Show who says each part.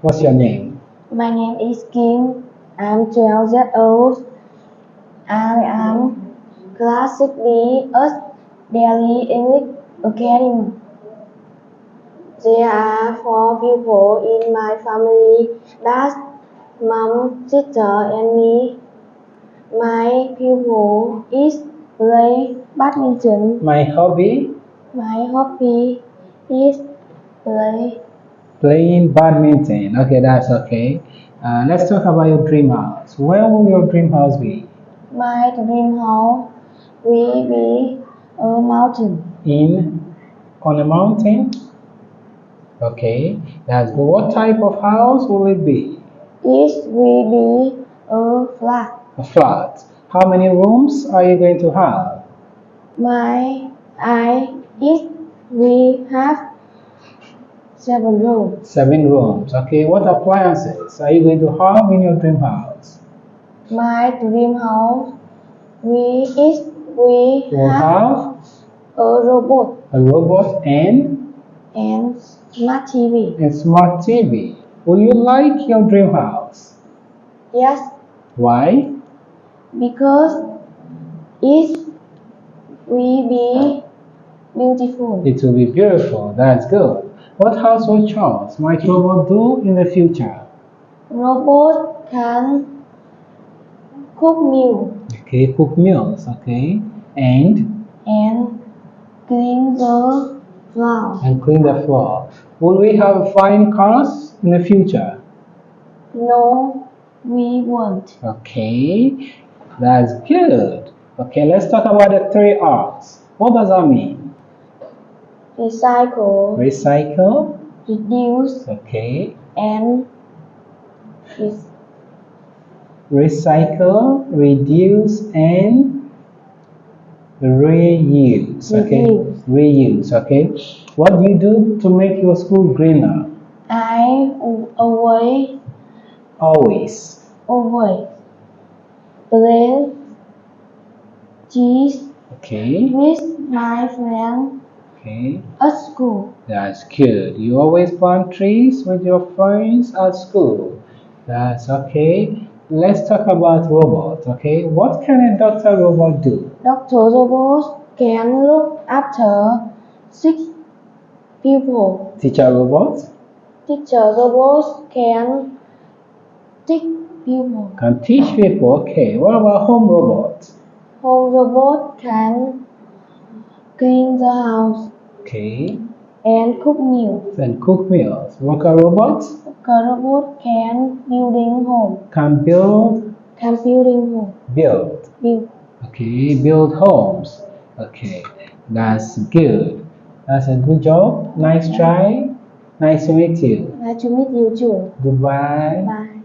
Speaker 1: What's your name?
Speaker 2: My name is Kim. I'm 12 years old. I am class 6B at Delhi English Academy. There are 4 people in my family: dad, mom, sister, and me. My pupil is play badminton.
Speaker 1: My hobby?
Speaker 2: My hobby is play.
Speaker 1: Playing badminton. Okay, that's okay. Let's talk about your dream house. Where will your dream house be?
Speaker 2: My dream house will be a mountain.
Speaker 1: On a mountain? Okay, that's good. What type of house will it be?
Speaker 2: It will be a flat.
Speaker 1: A flat. How many rooms are you going to have?
Speaker 2: It will have 7 rooms.
Speaker 1: 7 rooms. Okay, what appliances are you going to have in your dream house?
Speaker 2: My dream house will have a robot
Speaker 1: A robot and
Speaker 2: smart TV.
Speaker 1: smart TV. Will you like your dream house?
Speaker 2: Yes,
Speaker 1: Why?
Speaker 2: because it will be beautiful.
Speaker 1: It will be beautiful. That's good. What household chores might robot do in the future?
Speaker 2: Robot can cook meal
Speaker 1: Okay, cook meals. Okay, and
Speaker 2: clean the floor.
Speaker 1: clean the floor. Will we have flying cars in the future?
Speaker 2: No, we won't.
Speaker 1: Okay, that's good. Okay, let's talk about the 3 R's. What does that mean?
Speaker 2: Recycle,
Speaker 1: Recycle.
Speaker 2: reduce,
Speaker 1: Okay.
Speaker 2: and is
Speaker 1: Recycle, reduce, and reuse. Okay. Reuse. Okay. What do you do to make your school greener?
Speaker 2: I
Speaker 1: Always.
Speaker 2: play cheese
Speaker 1: Okay.
Speaker 2: with my friend
Speaker 1: Okay.
Speaker 2: at school.
Speaker 1: That's good. You always plant trees with your friends at school. That's okay. Let's talk about robots. Okay. What can a doctor robot do?
Speaker 2: Dr. Robot can look after 6 people.
Speaker 1: Teacher robot
Speaker 2: Teacher Robot can teach people.
Speaker 1: can teach people. Okay. What about home robots?
Speaker 2: Home Robot can clean the house
Speaker 1: Okay.
Speaker 2: and cook meals.
Speaker 1: And cook meals. Worker robots
Speaker 2: Dr. Robot can building home.
Speaker 1: can build.
Speaker 2: Build.
Speaker 1: Okay. Build homes. Okay. That's good. That's a good job. Nice try. Nice to meet you.
Speaker 2: Nice to meet you too.
Speaker 1: Goodbye.
Speaker 2: Bye.